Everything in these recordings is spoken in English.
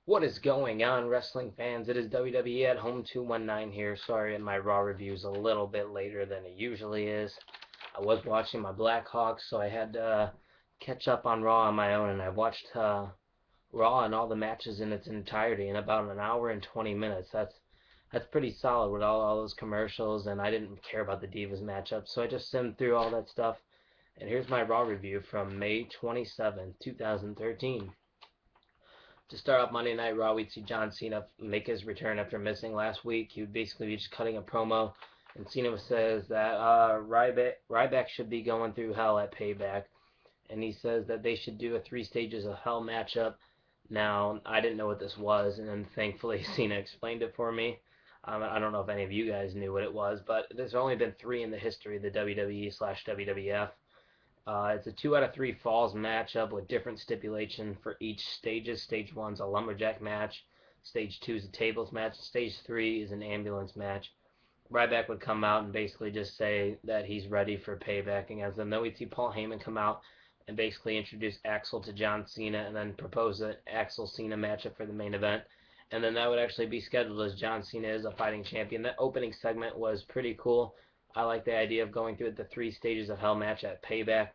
What is going on, wrestling fans? It is WWE at Home 219 here. Sorry, my Raw review is a little bit later than it usually is. I was watching my Blackhawks, so I had to catch up on Raw on my own, and I watched Raw and all the matches in its entirety in about an hour and 20 minutes. That's pretty solid with all those commercials, and I didn't care about the Divas matchup, so I just simmed through all that stuff. And here's my Raw review from May 27, 2013. To start off Monday Night Raw, we'd see John Cena make his return after missing last week. He would basically be just cutting a promo, and Cena says that Ryback should be going through hell at Payback, and he says that they should do a 3 stages of hell matchup. Now, I didn't know what this was, and then thankfully Cena explained it for me. I don't know if any of you guys knew what it was, but there's only been 3 in the history of the WWE/WWF. It's a 2 out of 3 falls matchup with different stipulation for each stages. Stage one's a lumberjack match. Stage two is a tables match. Stage three is an ambulance match. Ryback would come out and basically just say that he's ready for payback against them. Then we'd see Paul Heyman come out and basically introduce Axel to John Cena and then propose an Axel Cena matchup for the main event. And then that would actually be scheduled as John Cena is a fighting champion. That opening segment was pretty cool. I like the idea of going through the 3 stages of hell match at Payback.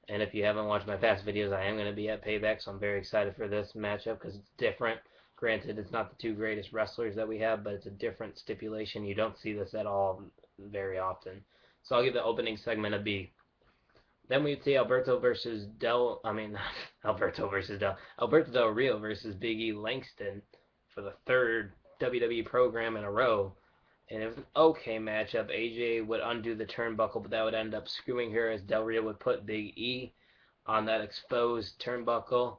And if you haven't watched my past videos, I am going to be at Payback, so I'm very excited for this matchup because it's different. Granted, it's not the 2 greatest wrestlers that we have, but it's a different stipulation. You don't see this at all very often. So I'll give the opening segment a B. Then we'd see Alberto Del Rio versus Big E Langston for the third WWE program in a row. And it was an okay matchup. AJ would undo the turnbuckle, but that would end up screwing her as Del Rio would put Big E on that exposed turnbuckle,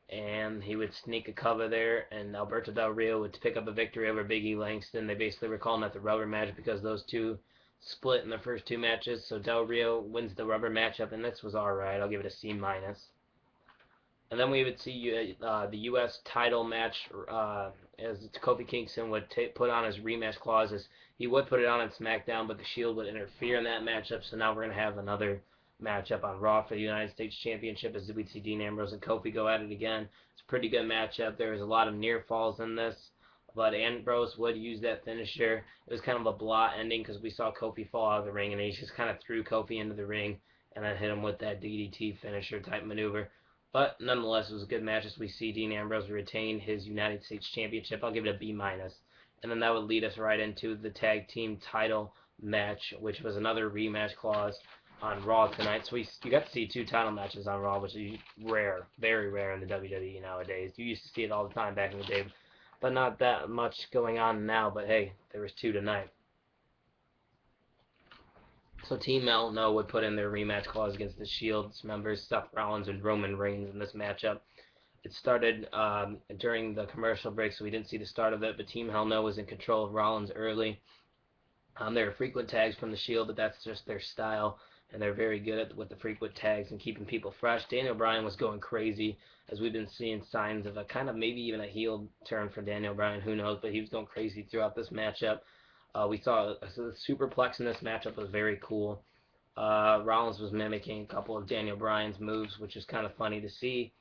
and he would sneak a cover there, and Alberto Del Rio would pick up a victory over Big E Langston. They basically were calling that the rubber match because those two split in the first 2 matches. So Del Rio wins the rubber matchup, and this was alright. I'll give it a C minus. And then we would see the U.S. title match as Kofi Kingston would put on his rematch clauses. He would put it on SmackDown, but the Shield would interfere in that matchup. So now we're going to have another matchup on Raw for the United States Championship as we'd see Dean Ambrose and Kofi go at it again. It's a pretty good matchup. There was a lot of near falls in this, but Ambrose would use that finisher. It was kind of a blah ending because we saw Kofi fall out of the ring, and he just kind of threw Kofi into the ring and then hit him with that DDT finisher type maneuver. But nonetheless, it was a good match as we see Dean Ambrose retain his United States Championship. I'll give it a B minus. And then that would lead us right into the tag team title match, which was another rematch clause on Raw tonight. So you got to see 2 title matches on Raw, which is rare, very rare in the WWE nowadays. You used to see it all the time back in the day, but not that much going on now. But hey, there was 2 tonight. So Team Hell No would put in their rematch clause against the Shield's members, Seth Rollins and Roman Reigns in this matchup. It started during the commercial break, so we didn't see the start of it, but Team Hell No was in control of Rollins early. There are frequent tags from the Shield, but that's just their style, and they're very good with the frequent tags and keeping people fresh. Daniel Bryan was going crazy, as we've been seeing signs of a kind of maybe even a heel turn for Daniel Bryan, who knows, but he was going crazy throughout this matchup. We saw the superplex in this matchup was very cool. Rollins was mimicking a couple of Daniel Bryan's moves, which is kind of funny to see.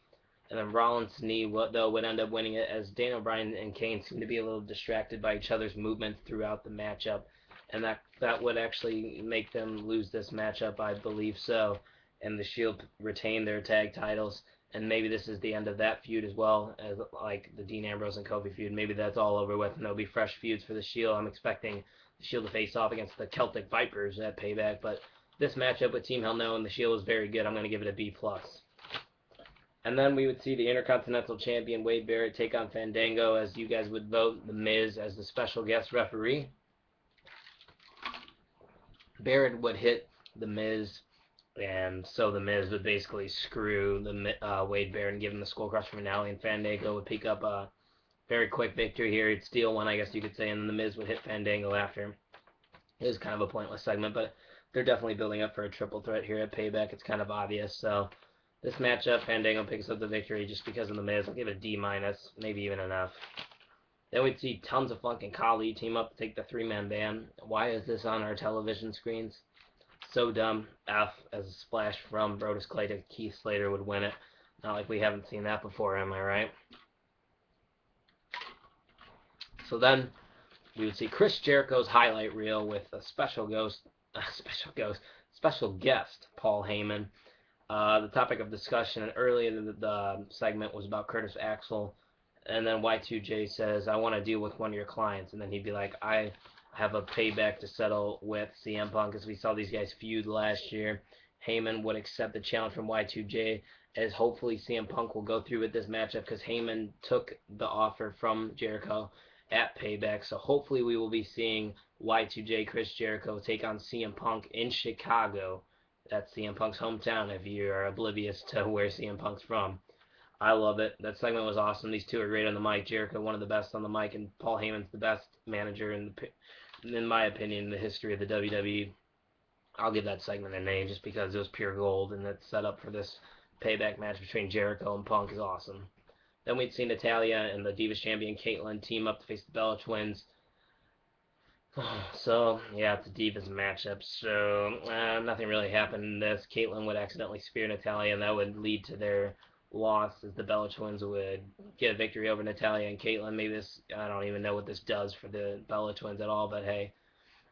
And then Rollins' knee, though, would end up winning it as Daniel Bryan and Kane seemed to be a little distracted by each other's movements throughout the matchup. And that would actually make them lose this matchup, I believe so. And the Shield retain their tag titles. And maybe this is the end of that feud as well, as like the Dean Ambrose and Kofi feud. Maybe that's all over with, and there'll be fresh feuds for the Shield. I'm expecting the Shield to face off against the Celtic Vipers at Payback, but this matchup with Team Hell No and the Shield is very good. I'm going to give it a B plus. And then we would see the Intercontinental Champion Wade Barrett take on Fandango, as you guys would vote The Miz as the special guest referee. Barrett would hit The Miz, and so The Miz would basically screw Wade Barrett and give him the Skull Crusher finale, and Fandango would pick up a very quick victory here. He'd steal one, I guess you could say, and then The Miz would hit Fandango after. It was kind of a pointless segment, but they're definitely building up for a triple threat here at Payback. It's kind of obvious, so this matchup, Fandango picks up the victory just because of The Miz. I'll give it a D minus, maybe even an F. Then we'd see Tons of Funk and Khali team up to take the 3-man ban. Why is this on our television screens? So dumb. F, as a splash from Brodus Clay to Keith Slater would win it. Not like we haven't seen that before, am I right? So then we would see Chris Jericho's highlight reel with a special guest, Paul Heyman. The topic of discussion earlier in the segment was about Curtis Axel, and then Y2J says, "I want to deal with one of your clients," and then he'd be like, "I have a payback to settle with CM Punk," as we saw these guys feud last year. Heyman would accept the challenge from Y2J, as hopefully CM Punk will go through with this matchup because Heyman took the offer from Jericho at Payback. So hopefully we will be seeing Y2J Chris Jericho take on CM Punk in Chicago. That's CM Punk's hometown if you are oblivious to where CM Punk's from. I love it. That segment was awesome. These two are great on the mic. Jericho, one of the best on the mic, and Paul Heyman's the best manager in my opinion, in the history of the WWE. I'll give that segment a name just because it was pure gold, and it's set up for this payback match between Jericho and Punk is awesome. Then we'd see Natalya and the Divas champion Caitlyn team up to face the Bella Twins. So, yeah, it's a Divas matchup. So, nothing really happened in this. Caitlyn would accidentally spear Natalya, and that would lead to their loss as the Bella Twins would get a victory over Natalya and Caitlyn. Maybe this, I don't even know what this does for the Bella Twins at all, but hey.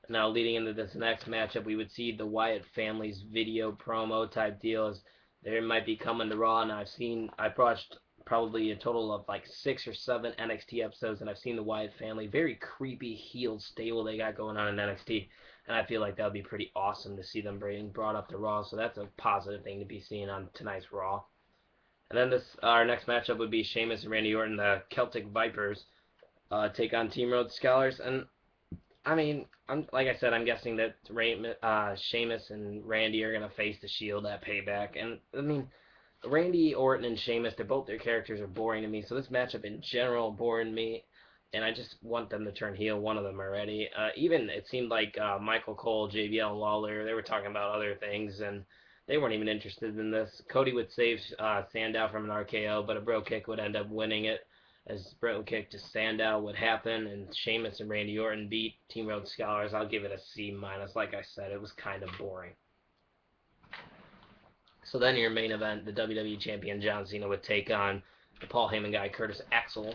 Now, leading into this next matchup, we would see the Wyatt family's video promo type deals. They might be coming to Raw, and I've watched probably a total of like 6 or 7 NXT episodes, and I've seen the Wyatt family, very creepy heel stable they got going on in NXT, and I feel like that would be pretty awesome to see them being brought up to Raw, so that's a positive thing to be seeing on tonight's Raw. And then our next matchup would be Sheamus and Randy Orton, the Celtic Vipers, take on Team Road Scholars, and I mean, like I said, I'm guessing that Sheamus and Randy are gonna face the Shield at Payback, and I mean, Randy Orton and Sheamus, their characters are boring to me. So this matchup in general boring me, and I just want them to turn heel. One of them already. Even it seemed like Michael Cole, JBL, and Lawler, they were talking about other things, and they weren't even interested in this. Cody would save Sandow from an RKO, but a bro kick would end up winning it. As bro kick to Sandow would happen, and Sheamus and Randy Orton beat Team Road Scholars. I'll give it a C minus. Like I said, it was kind of boring. So then your main event, the WWE Champion John Cena would take on the Paul Heyman guy, Curtis Axel.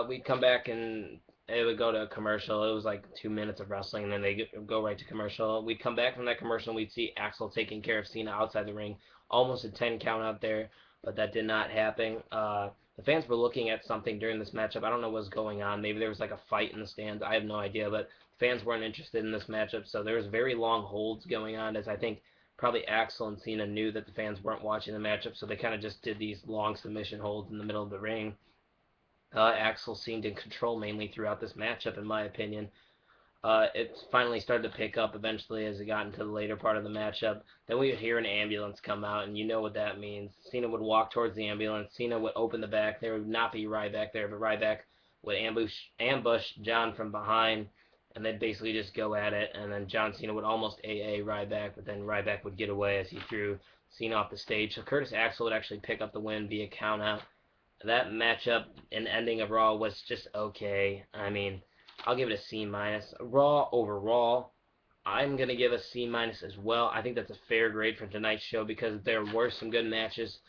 We'd come back and it would go to a commercial. It was like 2 minutes of wrestling, and then they go right to commercial. We'd come back from that commercial, and we'd see Axel taking care of Cena outside the ring. Almost a 10 count out there, but that did not happen. The fans were looking at something during this matchup. I don't know what was going on. Maybe there was like a fight in the stands. I have no idea, but fans weren't interested in this matchup, so there was very long holds going on, as I think probably Axel and Cena knew that the fans weren't watching the matchup, so they kind of just did these long submission holds in the middle of the ring. Axel seemed in control mainly throughout this matchup, in my opinion. It finally started to pick up eventually as it got into the later part of the matchup. Then we would hear an ambulance come out, and you know what that means. Cena would walk towards the ambulance. Cena would open the back. There would not be Ryback there, but Ryback would ambush John from behind, and they'd basically just go at it. And then John Cena would almost AA Ryback, but then Ryback would get away as he threw Cena off the stage. So Curtis Axel would actually pick up the win via countout. That matchup and ending of Raw was just okay. I mean, I'll give it a C minus. Raw overall, I'm gonna give a C minus as well. I think that's a fair grade for tonight's show because there were some good matches,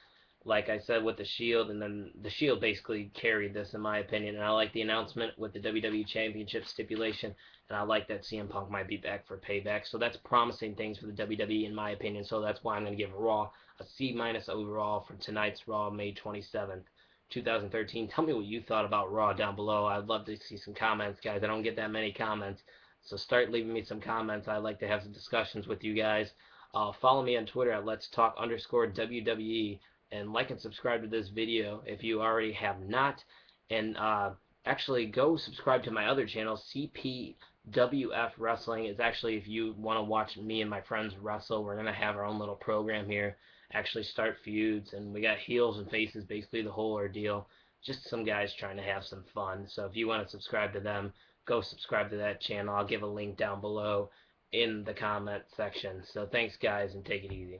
like I said with the Shield, and then the Shield basically carried this in my opinion. And I like the announcement with the WWE Championship stipulation, and I like that CM Punk might be back for Payback. So that's promising things for the WWE in my opinion. So that's why I'm gonna give Raw a C minus overall for tonight's Raw, May 27th. 2013. Tell me what you thought about Raw down below. I'd love to see some comments, guys. I don't get that many comments, so start leaving me some comments. I'd like to have some discussions with you guys. Follow me on Twitter at Let's Talk _WWE, and like and subscribe to this video if you already have not. And actually, go subscribe to my other channel, CPWF Wrestling. It's actually if you want to watch me and my friends wrestle. We're gonna have our own little program here. Actually start feuds, and we got heels and faces, basically the whole ordeal. Just some guys trying to have some fun. So if you want to subscribe to them, go subscribe to that channel. I'll give a link down below in the comment section. So thanks guys, and take it easy.